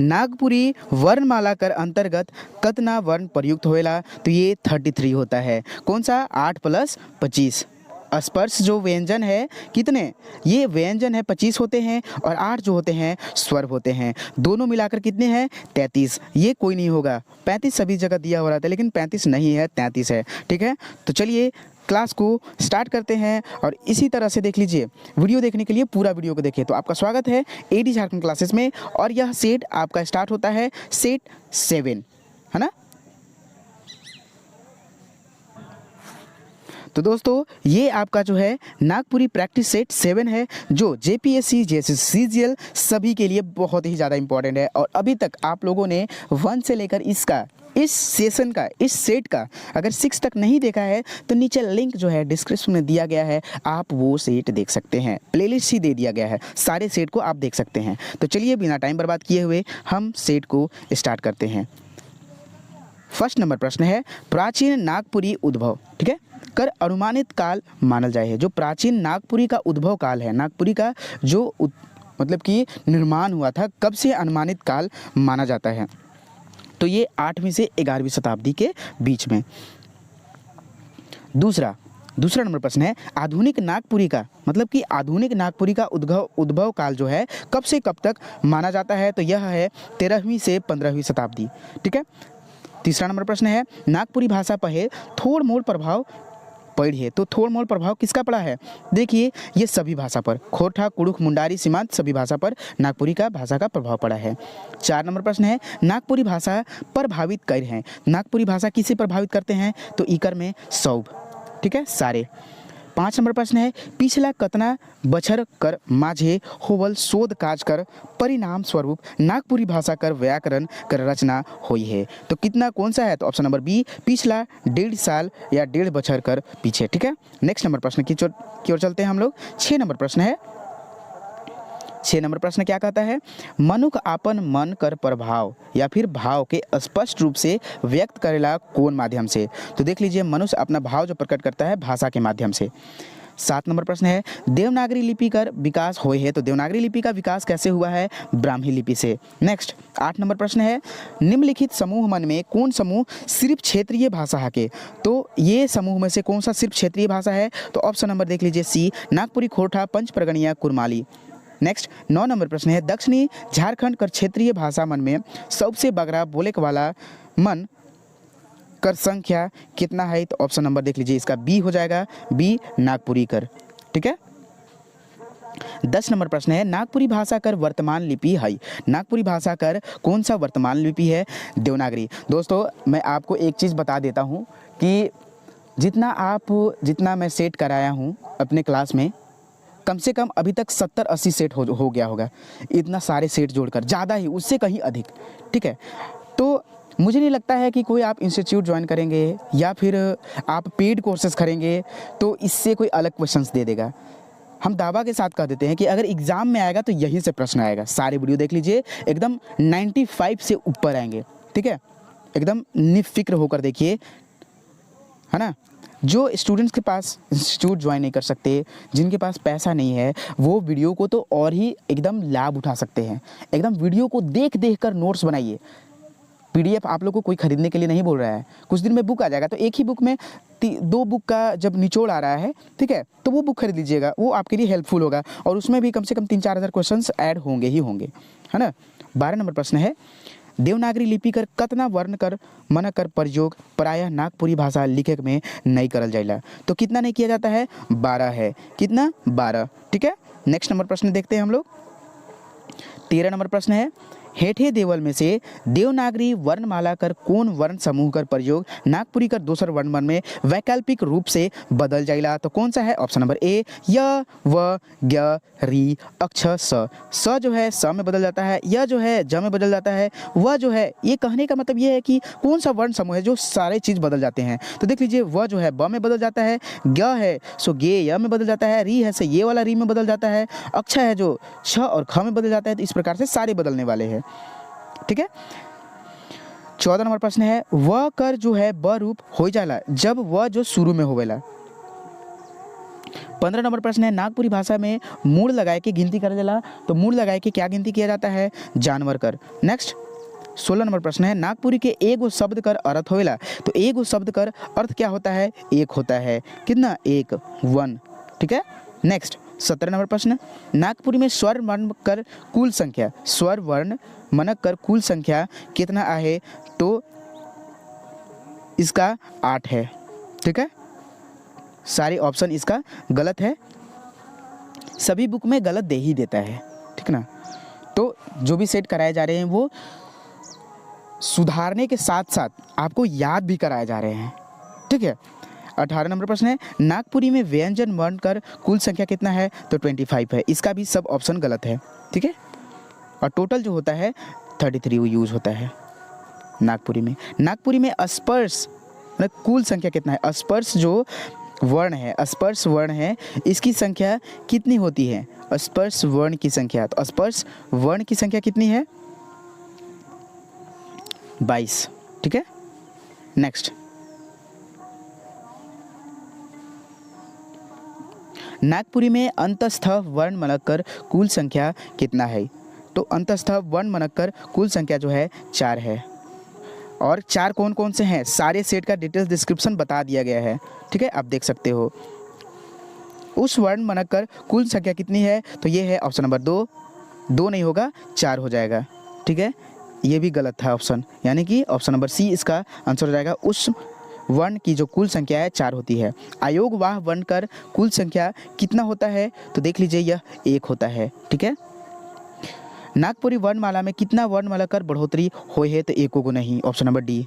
नागपुरी वर्णमाला कर अंतर्गत कतना वर्ण प्रयुक्त होएला? तो ये 33 होता है। कौन सा? 8 + 25। स्पर्श जो व्यंजन है कितने? ये व्यंजन है 25 होते हैं और 8 जो होते हैं स्वर होते हैं। दोनों मिलाकर कितने हैं? 33। ये कोई नहीं होगा, 35 सभी जगह दिया हो रहा था लेकिन 35 नहीं है, 33 है। ठीक है, तो चलिए क्लास को स्टार्ट करते हैं और इसी तरह से देख लीजिए। वीडियो देखने के लिए पूरा वीडियो को देखिए। तो आपका स्वागत है एडी झारखंड क्लासेस में और यह सेट आपका स्टार्ट होता है सेट 7, है ना। तो दोस्तों ये आपका जो है नागपुरी प्रैक्टिस सेट 7 है, जो जेपीएससी, जेएसएससी, सीजीएल सभी के लिए बहुत ही ज़्यादा इंपॉर्टेंट है। और अभी तक आप लोगों ने 1 से लेकर इस सेशन का, इस सेट का अगर 6 तक नहीं देखा है तो नीचे लिंक जो है डिस्क्रिप्शन में दिया गया है, आप वो सेट देख सकते हैं। प्लेलिस्ट ही दे दिया गया है, सारे सेट को आप देख सकते हैं। तो चलिए बिना टाइम बर्बाद किए हुए हम सेट को स्टार्ट करते हैं। फर्स्ट नंबर प्रश्न है, प्राचीन नागपुरी उद्भव, ठीक है, कर अनुमानित काल मानल जाए है। जो प्राचीन नागपुरी का उद्भव काल है, नागपुरी का जो मतलब कि निर्माण हुआ था, कब से अनुमानित काल माना जाता है? तो ये 8वीं से 11वीं शताब्दी के बीच में। दूसरा नंबर प्रश्न है, आधुनिक नागपुरी का मतलब कि आधुनिक नागपुरी का उद्भव काल जो है कब से कब तक माना जाता है? तो यह है 13वीं से 15वीं शताब्दी। ठीक है। तीसरा नंबर प्रश्न है, नागपुरी भाषा पर थोड़ मोड़ प्रभाव पढ़िए। तो थोड़ मोड़ प्रभाव किसका पड़ा है? देखिए ये सभी भाषा पर, खोरठा, कुड़ुख, मुंडारी, सीमांत सभी भाषा पर नागपुरी का भाषा का प्रभाव पड़ा है। 4 नंबर प्रश्न है, नागपुरी भाषा प्रभावित कर हैं। नागपुरी भाषा किसे प्रभावित करते हैं? तो इकर में सौभ, ठीक है, सारे। 5 नंबर प्रश्न है, पिछला कतना बछर कर माझे होवल शोध काज कर परिणाम स्वरूप नागपुरी भाषा कर व्याकरण कर रचना हुई है। तो कितना कौन सा है? तो ऑप्शन नंबर बी, पिछला 1.5 साल या 1.5 बछर कर पीछे। ठीक है। नेक्स्ट नंबर प्रश्न की ओर चलते हैं हम लोग। 6 नंबर प्रश्न है, 6 नंबर प्रश्न क्या कहता है? मनुख आपन मन कर प्रभाव या फिर भाव के स्पष्ट रूप से व्यक्त करेला कौन माध्यम से? तो देख लीजिए, मनुष्य अपना भाव जो प्रकट करता है भाषा के माध्यम से। 7 नंबर प्रश्न है, देवनागरी लिपि का विकास हुए है। तो देवनागरी लिपि का विकास कैसे हुआ है? ब्राह्मी लिपि से। नेक्स्ट 8 नंबर प्रश्न है, निम्नलिखित समूह मन में कौन समूह सिर्फ क्षेत्रीय भाषा है के? तो ये समूह में से कौन सा सिर्फ क्षेत्रीय भाषा है? तो ऑप्शन नंबर देख लीजिए सी, नागपुरी, खोरठा, पंच परगनिया, कुरमाली। नेक्स्ट 9 नंबर प्रश्न है, दक्षिणी झारखंड कर क्षेत्रीय भाषा मन में सबसे बगरा बोले वाला मन कर संख्या कितना है? तो ऑप्शन नंबर देख लीजिए इसका बी हो जाएगा, बी नागपुरी कर। ठीक है। 10 नंबर प्रश्न है, नागपुरी भाषा कर वर्तमान लिपि है। नागपुरी भाषा कर कौन सा वर्तमान लिपि है? देवनागरी। दोस्तों मैं आपको एक चीज़ बता देता हूँ कि जितना मैं सेट कराया हूँ अपने क्लास में, कम से कम अभी तक 70-80 सेट हो गया होगा। इतना सारे सेट जोड़कर, ज़्यादा ही, उससे कहीं अधिक। ठीक है। तो मुझे नहीं लगता है कि कोई आप इंस्टीट्यूट ज्वाइन करेंगे या फिर आप पेड कोर्सेज करेंगे तो इससे कोई अलग क्वेश्चंस दे देगा। हम दावा के साथ कह देते हैं कि अगर एग्ज़ाम में आएगा तो यहीं से प्रश्न आएगा। सारे वीडियो देख लीजिए, एकदम 95 से ऊपर आएंगे। ठीक है, एकदम निफिक्र होकर देखिए, है ना। जो स्टूडेंट्स के पास इंस्टीट्यूट ज्वाइन नहीं कर सकते, जिनके पास पैसा नहीं है, वो वीडियो को तो और ही एकदम लाभ उठा सकते हैं। एकदम वीडियो को देख कर नोट्स बनाइए। पीडीएफ आप लोग को कोई खरीदने के लिए नहीं बोल रहा है, कुछ दिन में बुक आ जाएगा, तो एक ही बुक में 2 बुक का जब निचोड़ आ रहा है, ठीक है, तो वो बुक खरीद लीजिएगा, वो आपके लिए हेल्पफुल होगा और उसमें भी कम से कम 3-4 हज़ार क्वेश्चंस ऐड होंगे ही होंगे, है ना। 12 नंबर प्रश्न है, देवनागरी लिपि कर कतना वर्ण कर मन कर प्रयोग प्रायः नागपुरी भाषा लिखे में नहीं करल जाइला। तो कितना नहीं किया जाता है? 12 है। कितना? 12। ठीक है। नेक्स्ट नंबर प्रश्न देखते हैं हम लोग। 13 नंबर प्रश्न है, हेठे देवल में से देवनागरी वर्णमाला कर कौन वर्ण समूह कर प्रयोग नागपुरी कर दूसर वर्ण में वैकल्पिक रूप से बदल जाइला। तो कौन सा है? ऑप्शन नंबर ए, य, व, ग, री, अक्ष, स जो है स में बदल जाता है, य जो है ज में बदल जाता है, व जो है, ये कहने का मतलब ये है कि कौन सा वर्ण समूह है जो सारे चीज़ बदल जाते हैं। तो देख लीजिए, व जो है ब में बदल जाता है, ग है सो गे य में बदल जाता है, री है सो ये वाला री में बदल जाता है, अक्ष है जो छ और ख में बदल जाता है। तो इस प्रकार से सारे बदलने वाले हैं। ठीक है। 14 नंबर प्रश्न है, व कर जो है ब रूप हो जाला जब व जो शुरू में होवेला। 15 नंबर प्रश्न है, नागपुरी भाषा में मूड़ लगाए के गिनती कर देला, तो मूड़ लगाए के क्या गिनती किया जाता है? जानवर कर। नेक्स्ट 16 नंबर प्रश्न है, नागपुरी के एगो शब्द कर अर्थ होवेला, तो एगो शब्द कर अर्थ क्या होता है? एक होता है। कितना? एक, 1। ठीक है। नेक्स्ट 17 नंबर प्रश्न, नागपुरी में स्वर वर्ण कर कुल संख्या, स्वर वर्ण मनक कर कुल संख्या कितना है? तो इसका 8 है। ठीक है, सारे ऑप्शन इसका गलत है, सभी बुक में गलत दे ही देता है। ठीक ना, तो जो भी सेट कराए जा रहे हैं वो सुधारने के साथ साथ आपको याद भी कराए जा रहे हैं। ठीक है। 18 नंबर प्रश्न है, नागपुरी में व्यंजन वर्ण कर कुल संख्या कितना है? तो 25 है। इसका भी सब ऑप्शन गलत है। ठीक है, और टोटल जो होता है 33 यूज होता है नागपुरी में। नागपुरी में स्पर्श मतलब कुल संख्या कितना है? स्पर्श जो वर्ण है, स्पर्श वर्ण है, इसकी संख्या कितनी होती है? स्पर्श वर्ण की संख्या, तो स्पर्श वर्ण की संख्या कितनी है? 22। ठीक है। नेक्स्ट, नागपुरी में अंतस्थ वर्ण मनक कर कुल संख्या कितना है? तो अंतस्थ वर्ण मनक कर कुल संख्या जो है 4 है। और 4 कौन कौन से हैं? सारे सेट का डिटेल्स डिस्क्रिप्शन बता दिया गया है। ठीक है, आप देख सकते हो। उस वर्ण मनक कर कुल संख्या कितनी है? तो ये है ऑप्शन नंबर 2। 2 नहीं होगा, 4 हो जाएगा। ठीक है, ये भी गलत था ऑप्शन, यानी कि ऑप्शन नंबर सी इसका आंसर हो जाएगा। उस वर्ण की जो कुल संख्या है 4 होती है। आयोग वाह वर्ण कर कुल संख्या कितना होता है? तो देख लीजिए, यह 1 होता है। ठीक है। नागपुरी वर्णमाला में कितना वर्णमाला कर बढ़ोतरी हुई है? तो 1 को नहीं, ऑप्शन नंबर डी।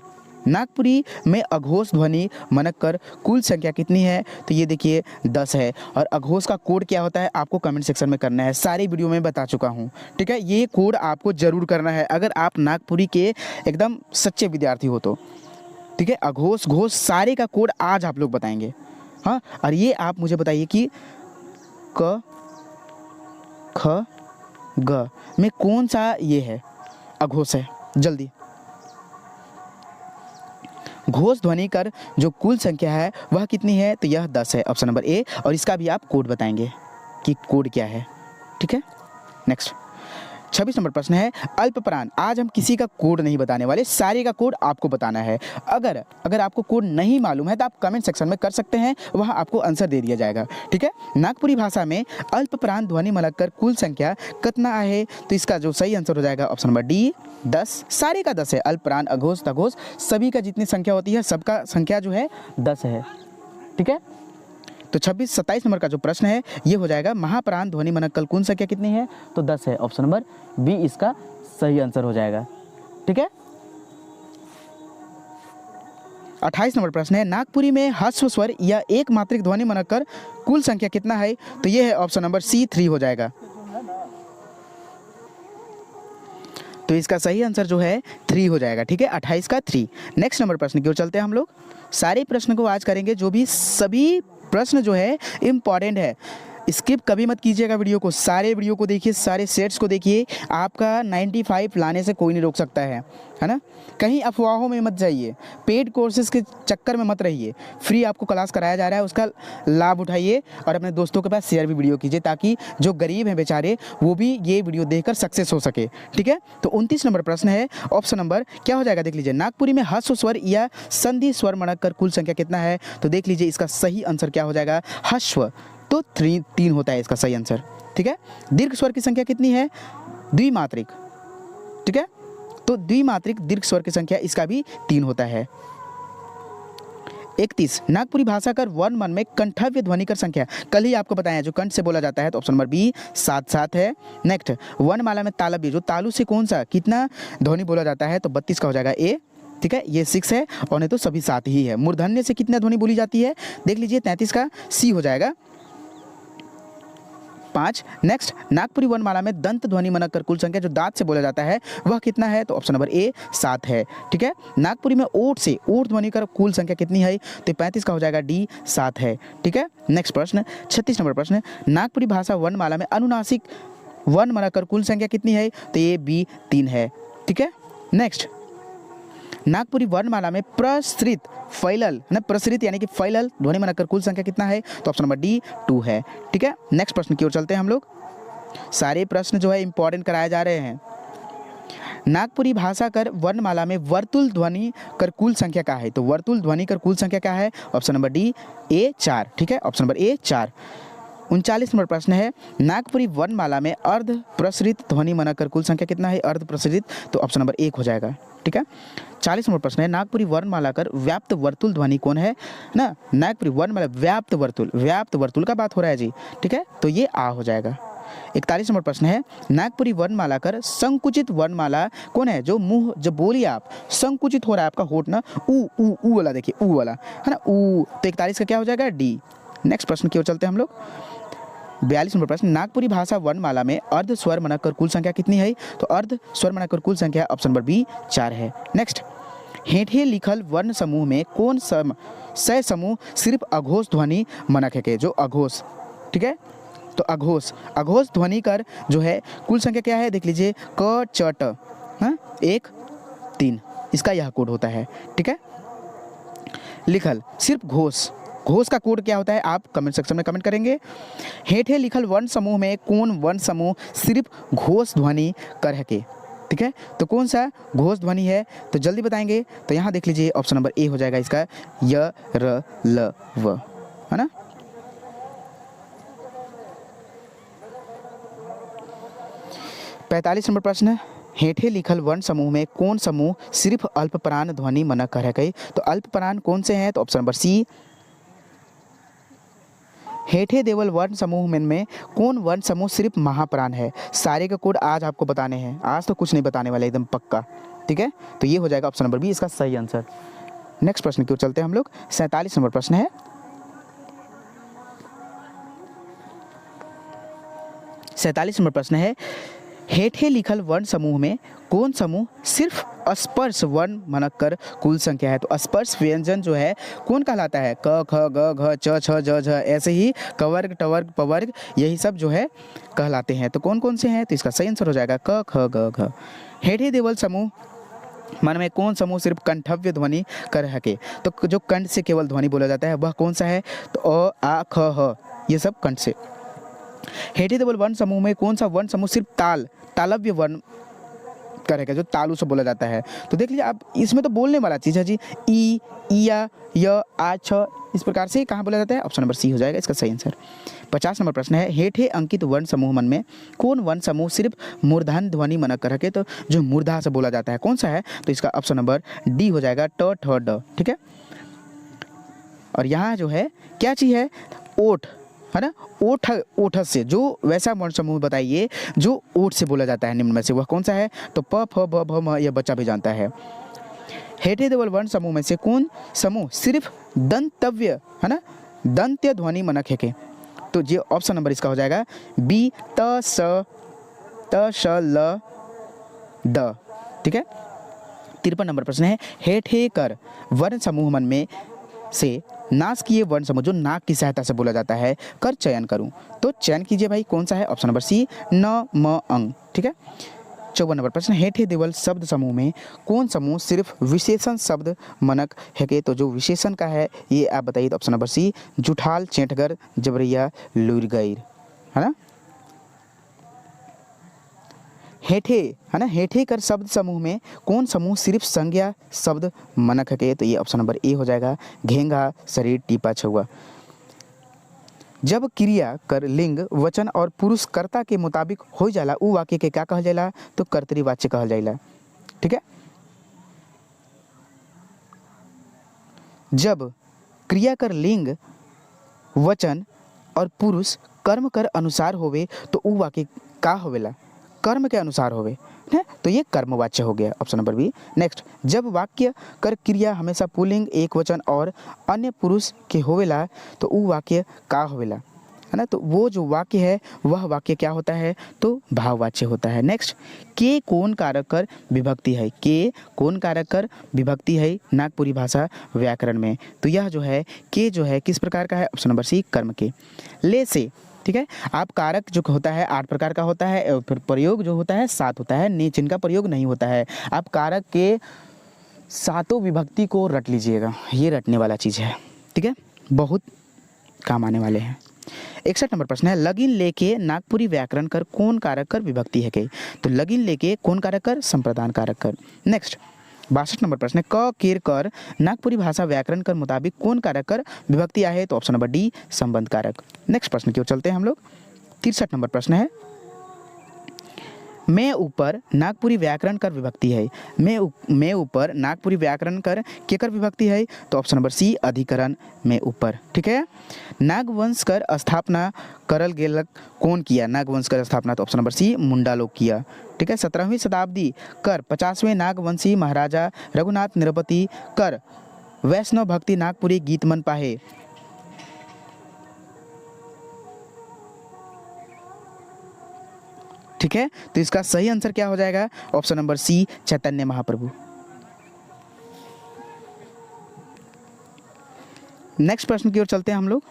नागपुरी में अघोष ध्वनि मनक कर कुल संख्या कितनी है? तो ये देखिए 10 है। और अघोष का कोड क्या होता है आपको कमेंट सेक्शन में करना है, सारी वीडियो में बता चुका हूँ। ठीक है, ये कोड आपको ज़रूर करना है अगर आप नागपुरी के एकदम सच्चे विद्यार्थी हो तो। ठीक है, अघोष घोष सारे का कोड आज आप लोग बताएंगे। हाँ, और ये आप मुझे बताइए कि क ख ग में कौन सा ये है अघोष है? जल्दी। घोष ध्वनि कर जो कुल संख्या है वह कितनी है? तो यह 10 है, ऑप्शन नंबर ए। और इसका भी आप कोड बताएंगे कि कोड क्या है। ठीक है। नेक्स्ट 26 नंबर प्रश्न है, अल्पप्राण। आज हम किसी का कोड नहीं बताने वाले, सारे का कोड आपको बताना है। अगर आपको कोड नहीं मालूम है तो आप कमेंट सेक्शन में कर सकते हैं, वहाँ आपको आंसर दे दिया जाएगा। ठीक है। नागपुरी भाषा में अल्पप्राण ध्वनि मलक कर कुल संख्या कितना है? तो इसका जो सही आंसर हो जाएगा ऑप्शन नंबर डी, 10। सारे का 10 है, अल्पप्राण अघोष तघोष सभी का जितनी संख्या होती है सबका संख्या जो है 10 है। ठीक है। तो 27 नंबर का जो प्रश्न है ये हो जाएगा, महाप्राण ध्वनि मनक कल कुल संख्या कितनी है? तो 10 है, ऑप्शन नंबर बी इसका सही आंसर हो जाएगा। ठीक है। 28 नंबर प्रश्न है, नागपुरी में ह्रस्व स्वर या एक मात्रिक ध्वनि मनक कर कुल संख्या कितना है? तो ये है ऑप्शन नंबर सी, 3 हो जाएगा। तो इसका सही आंसर जो है 3 हो जाएगा। ठीक है, 28 का 3। नेक्स्ट नंबर प्रश्न की ओर चलते हैं हम लोग। सारे प्रश्न को आज करेंगे, जो भी सभी प्रश्न जो है इम्पॉर्टेंट है। स्किप कभी मत कीजिएगा वीडियो को, सारे वीडियो को देखिए, सारे सेट्स को देखिए। आपका 95 लाने से कोई नहीं रोक सकता है ना। कहीं अफवाहों में मत जाइए, पेड कोर्सेज के चक्कर में मत रहिए। फ्री आपको क्लास कराया जा रहा है, उसका लाभ उठाइए और अपने दोस्तों के पास शेयर भी वीडियो कीजिए, ताकि जो गरीब हैं बेचारे वो भी ये वीडियो देखकर सक्सेस हो सके। ठीक है। तो 29 नंबर प्रश्न है, ऑप्शन नंबर क्या हो जाएगा? देख लीजिए, नागपुरी में ह्रस्व स्वर या संधि स्वर मणक कर कुल संख्या कितना है? तो देख लीजिए इसका सही आंसर क्या हो जाएगा? ह्रस्व, तो 3 होता है इसका सही आंसर। ठीक है। दीर्घ स्वर की संख्या कितनी है? द्विमात्रिक। ठीक है, तो द्विमात्रिक दीर्घ स्वर की संख्या इसका भी 3 होता है। 31, नागपुरी भाषा कर वर्ण मन में कंठव्य ध्वनि कर संख्या, कल ही आपको बताया जो कंठ से बोला जाता है, तो ऑप्शन नंबर बी 7 है। नेक्स्ट, वर्णमाला में तालव्य जो तालु से कौन सा कितना ध्वनि बोला जाता है? तो 32 का हो जाएगा ए। ठीक है, ये 6 है और नहीं तो सभी 7 ही है। मूर्धन्य से कितना ध्वनि बोली जाती है? देख लीजिए 33 का सी हो जाएगा, 5। नेक्स्ट, नागपुरी वर्णमाला में दंत ध्वनि मनक कर कुल संख्या जो दांत से बोला जाता है वह कितना है? तो ऑप्शन नंबर ए 7 है। ठीक है। नागपुरी में ओठ से ओठ ध्वनि कर कुल संख्या कितनी है? तो 35 का हो जाएगा डी, 7 है। ठीक है। नेक्स्ट प्रश्न 36 नंबर प्रश्न, नागपुरी भाषा वर्णमाला में अनुनासिक वर्ण मनक कर कुल संख्या कितनी है? तो ये बी 3 है। ठीक है। नेक्स्ट, नागपुरी वर्णमाला में प्रसृत फैलल है ना, प्रसृत यानी कि फैलल ध्वनि बनाकर कुल संख्या कितना है, तो ऑप्शन नंबर डी 2 है। ठीक है, नेक्स्ट प्रश्न की ओर चलते हैं हम लोग। सारे प्रश्न जो है इंपॉर्टेंट कराए जा रहे हैं। नागपुरी भाषा कर वर्णमाला में वर्तुल ध्वनि कर कुल संख्या क्या है, तो वर्तुल ध्वनि कर कुल संख्या क्या है, ऑप्शन नंबर डी ए 4। ठीक है, ऑप्शन नंबर ए 4। 39 नंबर प्रश्न है, नागपुरी वर्णमाला में अर्ध प्रसरित ध्वनि बनाकर कुल संख्या कितना है, अर्ध प्रसरित, तो ऑप्शन नंबर 1 हो जाएगा। ठीक है, 40 नंबर प्रश्न है, नागपुरी वर्णमाला कर व्याप्त वर्तुल ध्वनि कौन है ना, नागपुरी वर्णमाला व्याप्त वर्तुल का बात हो रहा है जी। ठीक है, तो ये आ हो जाएगा। 41 नंबर प्रश्न है, नागपुरी वर्णमाला कर संकुचित वर्णमाला कौन है, जो मुंह जब बोलिए आप संकुचित हो रहा है आपका होठ ना, ऊ वाला, देखिए ऊ वाला है ना, ऊ, तो 41 का क्या हो जाएगा, डी। नेक्स्ट प्रश्न की ओर चलते हैं हम लोग। 42 नंबर प्रश्न, नागपुरी भाषा वर्णमाला में अर्ध स्वर बनाकर कुल संख्या कितनी है, तो अर्ध स्वर बनाकर कुल संख्या ऑप्शन नंबर बी 4 है। नेक्स्ट, हेठे लिखल वर्ण समूह में कौन सह समूह सिर्फ अघोष ध्वनि मनक है के, जो अघोष। ठीक है, तो अघोष ध्वनि कर जो है कुल संख्या क्या है, देख लीजिए क च ट, हाँ 1 3, इसका यह कोड होता है। ठीक है, लिखल सिर्फ घोष का कोड क्या होता है, आप कमेंट सेक्शन में कमेंट करेंगे। हेठे लिखल वर्ण समूह में कौन वर्ण समूह सिर्फ घोष ध्वनि कर है के। ठीक है, तो कौन सा घोष ध्वनि है, तो जल्दी बताएंगे। तो यहाँ देख लीजिए ऑप्शन नंबर ए हो जाएगा इसका, य र ल व, है ना। पैंतालीस नंबर प्रश्न, हेठे लिखल वर्ण समूह में कौन समूह सिर्फ अल्पप्राण ध्वनि मनक कर है, तो अल्पप्राण कौन से हैं, तो ऑप्शन नंबर सी। हेठे देवल वर्ण समूह में कौन वर्ण समूह सिर्फ महाप्राण है, सारे का कोड आज आपको बताने हैं, आज तो कुछ नहीं बताने वाले एकदम पक्का। ठीक है, तो ये हो जाएगा ऑप्शन नंबर बी इसका सही आंसर। नेक्स्ट प्रश्न की ओर चलते हैं हम लोग। 47 नंबर प्रश्न है, 47 नंबर प्रश्न है, हेठे लिखल वर्ण समूह में कौन समूह सिर्फ स्पर्श वर्ण मनक कर कुल संख्या है, तो स्पर्श व्यंजन जो है कौन कहलाता है, क ख ग घ च छ ज झ, ऐसे ही कवर्ग टवर्ग पवर्ग यही सब जो है कहलाते हैं। तो कौन कौन से हैं, तो इसका सही आंसर हो जाएगा क ख ग घ। हेठे देवल समूह मन में कौन समूह सिर्फ कंठव्य ध्वनि कर हके, तो जो कंठ से केवल ध्वनि बोला जाता है वह कौन सा है, तो अ आ ख ह, ये सब कंठ से। हेठे देवल वर्ण समूह में कौन सा वर्ण समूह सिर्फ तालव्य वर्ण करेगा, जो तालु से बोला जाता है, तो देख लीजिए आप, इसमें तो बोलने वाला चीज़ है जी, ई या य आ छ, इस प्रकार से कहाँ बोला जाता है, ऑप्शन नंबर सी हो जाएगा इसका सही आंसर। 50 नंबर प्रश्न है, हेठे अंकित वर्ण समूह मन में कौन वर्ण समूह सिर्फ मूर्धन ध्वनि मनक कर के, तो जो मूर्धा से बोला जाता है कौन सा है, तो इसका ऑप्शन नंबर डी हो जाएगा, ट ठ ड। ठीक है, और यहाँ जो है क्या चीज़ है, ओठ है ना, ओठ से जो वैसा वर्ण समूह बताइए जो ओठ से बोला जाता है निम्न में से वह कौन सा है, तो प फ ब भ म, यह बच्चा भी जानता है। हेठे देवल वर्ण समूह में से कौन समूह सिर्फ दंतव्य है ना, दंत्य ध्वनि मनक है के, तो ये ऑप्शन नंबर इसका हो जाएगा बी, त श ल द। ठीक है, 53 नंबर प्रश्न है, हेठे कर वर्ण समूह मन में से नासकीय वर्ण समूह जो नाक की सहायता से बोला जाता है कर चयन करूं, तो चयन कीजिए भाई कौन सा है, ऑप्शन नंबर सी, न म अंग। ठीक है, 54 नंबर प्रश्न, हेठे देवल शब्द समूह में कौन समूह सिर्फ विशेषण शब्द मनक है के, तो जो विशेषण का है ये आप बताइए, तो ऑप्शन नंबर सी, जुठाल चेंटगर जबरिया लुरगैर, है ना। हेठे है ना, हेठे कर शब्द समूह में कौन समूह सिर्फ संज्ञा शब्द मनक है के, तो ये ऑप्शन नंबर ए हो जाएगा, घेंगा शरीर टीपा छुआ। जब क्रिया कर लिंग वचन और पुरुष कर्ता के मुताबिक हो जाला उ वाक्य के क्या कहल जाला, तो कर्तरी कहल जाला। ठीक है, जब क्रिया कर लिंग वचन और पुरुष कर्म कर अनुसार होवे तो उ वाक्य का होवेला, कर्म के अनुसार होवे है, तो ये कर्मवाच्य हो गया, ऑप्शन नंबर बी। नेक्स्ट, जब वाक्य कर क्रिया हमेशा पुल्लिंग एक वचन और अन्य पुरुष के होवेला तो उ वाक्य का होवेला, है ना, तो वो जो वाक्य है वह वाक्य क्या होता है, तो भाववाच्य होता है। नेक्स्ट, के कौन कारक कर विभक्ति है, के कौन कारक कर विभक्ति है नागपुरी भाषा व्याकरण में, तो यह जो है के जो है किस प्रकार का है, ऑप्शन नंबर सी, कर्म के। ले से, ठीक है, आप कारक जो होता है 8 प्रकार का होता है, और फिर प्रयोग जो होता है 7 होता है, ने चिन्ह का प्रयोग नहीं होता है। आप कारक के सातों विभक्ति को रट लीजिएगा, ये रटने वाला चीज़ है, ठीक है, बहुत काम आने वाले हैं। 61 नंबर प्रश्न है, लगिन लेके नागपुरी व्याकरण कर कौन कारक कर विभक्ति है के? तो लगिन लेके कौन कारक कर? संप्रदान कारक कर। नेक्स्ट 62 नंबर प्रश्न है, क केर कर नागपुरी भाषा व्याकरण कर मुताबिक कौन कारक कर विभक्ति आए? तो ऑप्शन नंबर डी संबंध कारक। नेक्स्ट प्रश्न की ओर चलते हैं हम लोग। 63 नंबर प्रश्न है, मैं ऊपर नागपुरी व्याकरण कर विभक्ति है। मैं ऊपर नागपुरी व्याकरण कर केकर विभक्ति है? तो ऑप्शन नंबर सी अधिकरण में ऊपर, ठीक है। नागवंश कर स्थापना करल गेलक कौन किया? नागवंश कर स्थापना तो ऑप्शन नंबर सी मुंडा लोग किया, ठीक है। 17वीं शताब्दी कर 50वें नागवंशी महाराजा रघुनाथ निरपति कर वैष्णव भक्ति नागपुरी गीत मन पाहे। ठीक है, तो इसका सही आंसर क्या हो जाएगा? ऑप्शन नंबर सी चैतन्य महाप्रभु। नेक्स्ट प्रश्न की ओर चलते हैं हम लोग।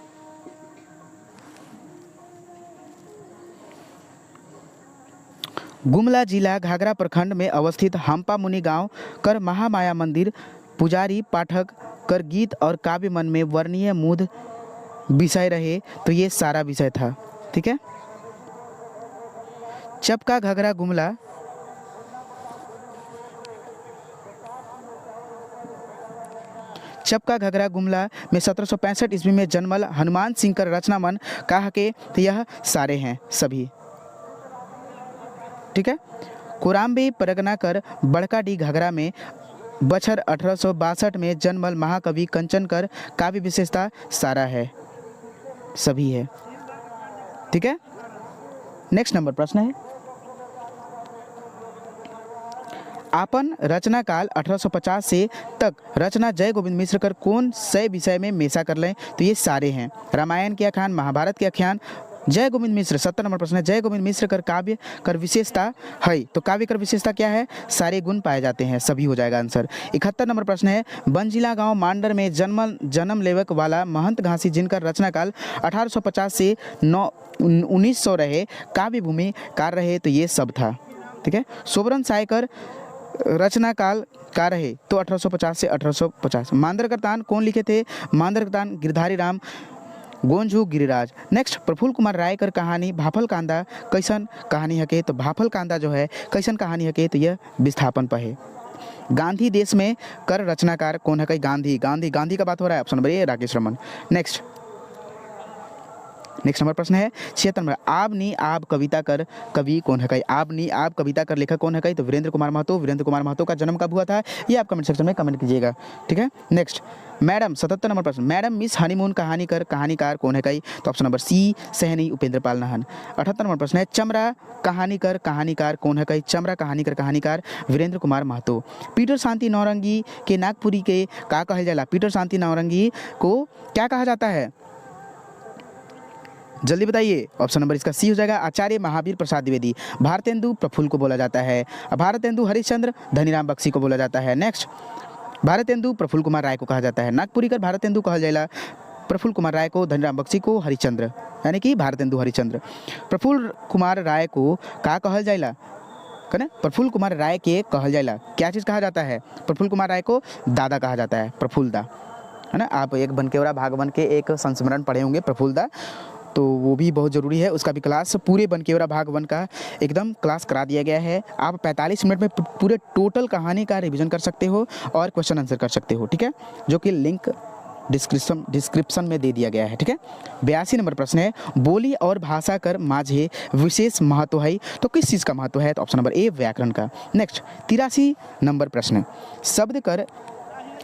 गुमला जिला घाघरा प्रखंड में अवस्थित हम्पा मुनि गांव कर महामाया मंदिर पुजारी पाठक कर गीत और काव्य मन में वर्णीय मूढ़ विषय रहे। तो ये सारा विषय था, ठीक है। चपका घगरा गुमला चपका घगरा गुमला में 1765 ईस्वी में जन्मल हनुमान सिंह कर रचना मन कहा के? तो यह सारे हैं सभी, ठीक है। कोराम्बे परगना कर बड़काडी घगरा में बछर 1862 में जन्मल महाकवि कंचन कर काव्य विशेषता सारा है, सभी है, ठीक है। नेक्स्ट नंबर प्रश्न है, आपन रचना काल 1850 से तक रचना जय गोविंद मिश्र कर कौन से विषय में मेसा कर लें? तो ये सारे हैं, रामायण के आख्यान, महाभारत के आख्यान। जय गोविंद मिश्र 70 नंबर प्रश्न है, जय गोविंद मिश्र कर काव्य कर विशेषता है। तो काव्य कर विशेषता क्या है? सारे गुण पाए जाते हैं, सभी हो जाएगा आंसर। 71 नंबर प्रश्न है, बनजिला गांव मांडर में जन्म लेवक वाला महंत घासी जिनकर रचना काल 1850 से 1900 रहे, काव्य भूमि कार रहे। तो ये सब था, ठीक है। सोबरन सायकर रचना काल का रहे? तो 1850 से 1850। मांदरकतान कौन लिखे थे? मांदरकतान गिरधारी राम गोंझू गिरिराज। नेक्स्ट प्रफुल्ल कुमार राय कर कहानी भाफल कांदा कैसन कहानी हके? तो भाफल कांदा जो है कैसन कहानी हके? तो यह विस्थापन पर है। गांधी देश में कर रचनाकार कौन है? गांधी गांधी गांधी का बात हो रहा है, option number A Rakesh Raman. Next number प्रश्न है 76 नंबर, आब नी आब कविता कर कवि कौन है? आब नी आब कविता कर लेखक कौन है? तो वीरेंद्र कुमार महतो। वीरेंद्र कुमार महतो का जन्म कब हुआ था? ये आप कमेंट सेक्शन में कमेंट कीजिएगा, ठीक है। नेक्स्ट मैडम 77 नंबर प्रश्न, मैडम मिस हनीमून कहानी कर कहानीकार कौन है? तो option number C Sahni Upendra Pal Nahan. 78 number प्रश्न है, चमरा कहानी कर कहानीकार कौन है? चमरा कहानी कर कहानीकार वीरेंद्र कुमार महतो। पीटर शांति नौरंगी के नागपुरी के का कहल जाला? पीटर शांति नौरंगी को क्या कहा जाता है? जल्दी बताइए, ऑप्शन नंबर इसका सी हो जाएगा आचार्य महावीर प्रसाद द्विवेदी। भारतेंदु प्रफुल्ल को बोला जाता है। भारतेंदु हरिश्चंद्र धनीराम बख्शी को बोला जाता है। नेक्स्ट भारतेंदु प्रफुल्ल कुमार राय को कहा जाता है। नागपुरी कर भारतेंदु कहल जाएगा, प्रफुल्ल कुमार राय को, धनीराम बख्शी को हरिश्चंद्र, यानी कि भारतेंदु हरिश्चंद्र। प्रफुल्ल कुमार राय को का कहल जाएगा? कने प्रफुल्ल कुमार राय के कहल जाएगा क्या चीज़ कहा जाता है? प्रफुल्ल कुमार राय को दादा कहा जाता है, प्रफुल्ल दा, है ना। आप एक बनकेवरा भागवन के एक संस्मरण पढ़े होंगे प्रफुल्ल दा, तो वो भी बहुत ज़रूरी है, उसका भी क्लास पूरे बनकेवरा भाग 1 का एकदम क्लास करा दिया गया है। आप 45 मिनट में पूरे टोटल कहानी का रिवीजन कर सकते हो और क्वेश्चन आंसर कर सकते हो, ठीक है, जो कि लिंक डिस्क्रिप्शन में दे दिया गया है, ठीक है। 82 नंबर प्रश्न है, बोली और भाषा कर माझे विशेष महत्व है। तो किस चीज़ का महत्व है? तो ऑप्शन नंबर ए व्याकरण का। नेक्स्ट 83 नंबर प्रश्न, शब्द कर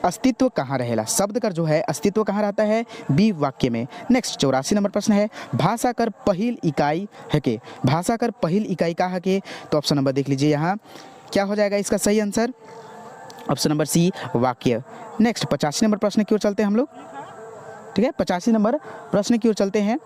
अस्तित्व कहाँ रहेला? शब्द कर जो है अस्तित्व कहाँ रहता है? बी वाक्य में। नेक्स्ट 84 नंबर प्रश्न है, भाषा कर पहिल इकाई है के? भाषा कर पहिल इकाई का है के? तो ऑप्शन नंबर देख लीजिए, यहाँ क्या हो जाएगा इसका सही आंसर? ऑप्शन नंबर सी वाक्य। नेक्स्ट 85 नंबर प्रश्न की ओर चलते हैं हम लोग, ठीक है। 85 नंबर प्रश्न की ओर चलते हैं,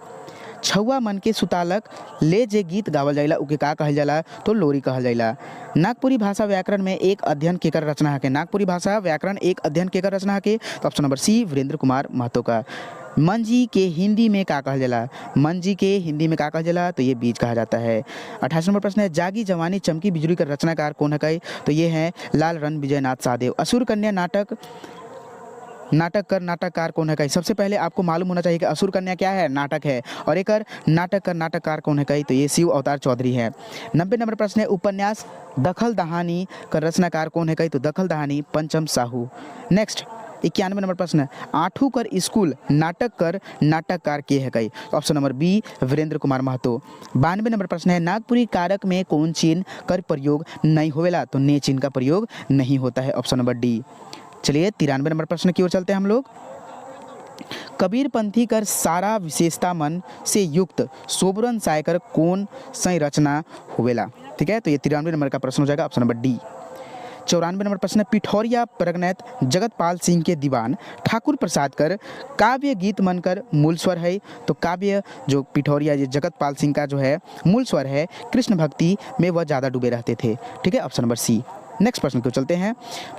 छुआ मन के सुतालक ले जे गीत गावल जाइला उके का कहल जाला? तो लोरी कहल जाइला। नागपुरी भाषा व्याकरण में एक अध्ययन केकर रचना है के? नागपुरी भाषा व्याकरण एक अध्ययन केकर रचना है के? तो option number C Virendra Kumar Mahto का। मंजी के हिंदी में का कहल जाला, मंजी के हिंदी में का कहल जाला, तो ये बीज कहा जाता है। 28 नंबर प्रश्न है जागी जवानी चमकी बिजुली का रचनाकार कौन है कई, तो ये है लाल रण विजयनाथ सहदेव। असुर कन्या नाटककार कौन है कई, सबसे पहले आपको मालूम होना चाहिए कि असुर कन्या क्या है, नाटक है, और एक नाटककार कौन है कई, तो ये शिव अवतार चौधरी है। 90 नंबर प्रश्न है उपन्यास दखल दहानी का रचनाकार कौन है कई, तो दखल दहानी पंचम साहू। नेक्स्ट 91 नंबर प्रश्न है आठू कर स्कूल नाटककार के है कई, तो option number B Virendra Kumar Mahto. 92 number प्रश्न है नागपुरी कारक में कौन चिन्ह कर प्रयोग नहीं होवेला, तो ने चिन्ह का प्रयोग नहीं होता है, ऑप्शन नंबर डी। चलिए 93 नंबर प्रश्न की ओर चलते हैं हम लोग। कबीर पंथी कर सारा विशेषता मन से युक्त सोबरन सायकर कौन सही रचना होवेला, ठीक है, तो ये 93 नंबर का प्रश्न हो जाएगा, ऑप्शन नंबर डी। 94 नंबर प्रश्न है पिठौरिया प्रगनैत जगतपाल सिंह के दीवान ठाकुर प्रसाद कर काव्य गीत मनकर मूल स्वर है, तो काव्य जो पिठौरिया जगतपाल सिंह का जो है मूल स्वर है कृष्ण भक्ति में वह ज़्यादा डूबे रहते थे, ठीक है, ऑप्शन नंबर सी। नेक्स्ट प्रश्न को चलते हैं।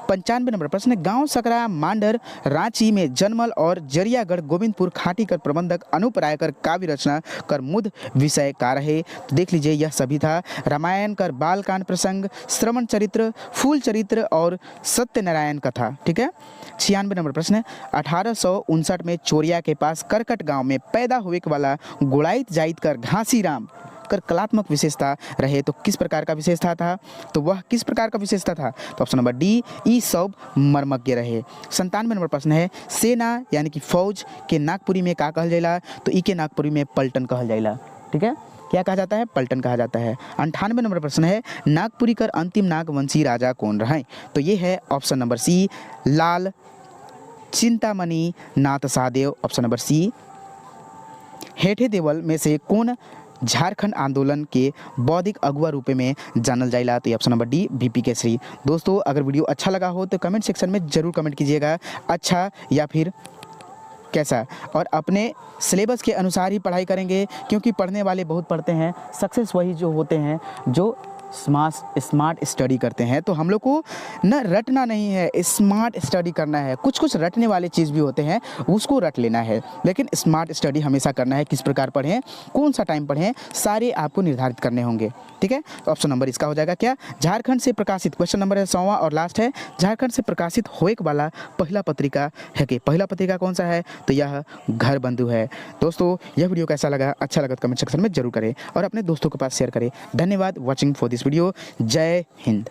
95 नंबर प्रश्न है गांव सकरा मांडर रांची में जन्मल और जरियागढ़ गोविंदपुर खाटी कर प्रबंधक अनूप राय कर काव्य रचना कर मुद विषय का रहे, तो देख लीजिए यह सभी था रामायण कर बालकांड प्रसंग, श्रवण चरित्र, फूल चरित्र और सत्यनारायण कथा, ठीक है। 96 नंबर प्रश्न है 1859 में चोरिया के पास करकट गांव में पैदा हुए वाला गुड़ाइत जाइत कर घासी राम कर कलात्मक विशेषता रहे, तो किस प्रकार का विशेषता था, तो वह किस प्रकार का विशेषता था, तो ऑप्शन नंबर डी ई सब मर्मज्ञ रहे। 97 नंबर प्रश्न है सेना यानी कि फौज के नागपुरी में का कहल जाएला, तो ई के नागपुरी में पलटन कहल जाएला, ठीक है, क्या कहा जाता है, पलटन कहा जाता है। 98 नंबर प्रश्न है नागपुरी कर अंतिम नागवंशी राजा कौन रहे, तो ये है ऑप्शन नंबर सी लाल चिंतामणि नाथ सहदेव, ऑप्शन नंबर सी। हेठे देवल में से कौन झारखंड आंदोलन के बौद्धिक अगुआ रूप में जानल जाइला, तो option number D BP Kesari. दोस्तों अगर वीडियो अच्छा लगा हो तो कमेंट सेक्शन में ज़रूर कमेंट कीजिएगा अच्छा या फिर कैसा, और अपने सिलेबस के अनुसार ही पढ़ाई करेंगे क्योंकि पढ़ने वाले बहुत पढ़ते हैं, सक्सेस वही जो होते हैं जो स्मार्ट स्टडी करते हैं। तो हम लोग को न रटना नहीं है, स्मार्ट स्टडी करना है। कुछ रटने वाले चीज़ भी होते हैं उसको रट लेना है, लेकिन स्मार्ट स्टडी हमेशा करना है। किस प्रकार पढ़ें, कौन सा टाइम पढ़ें, सारे आपको निर्धारित करने होंगे, ठीक है। तो ऑप्शन नंबर इसका हो जाएगा क्या, झारखंड से प्रकाशित, क्वेश्चन नंबर है 100वां और लास्ट है, झारखंड से प्रकाशित होए वाला पहला पत्रिका है कि पहला पत्रिका कौन सा है, तो यह घर बंधु है। दोस्तों यह वीडियो कैसा लगा, अच्छा लगा तो कमेंट सेक्शन में जरूर करें और अपने दोस्तों के पास शेयर करें। धन्यवाद वॉचिंग फॉर दिस वीडियो। जय हिंद।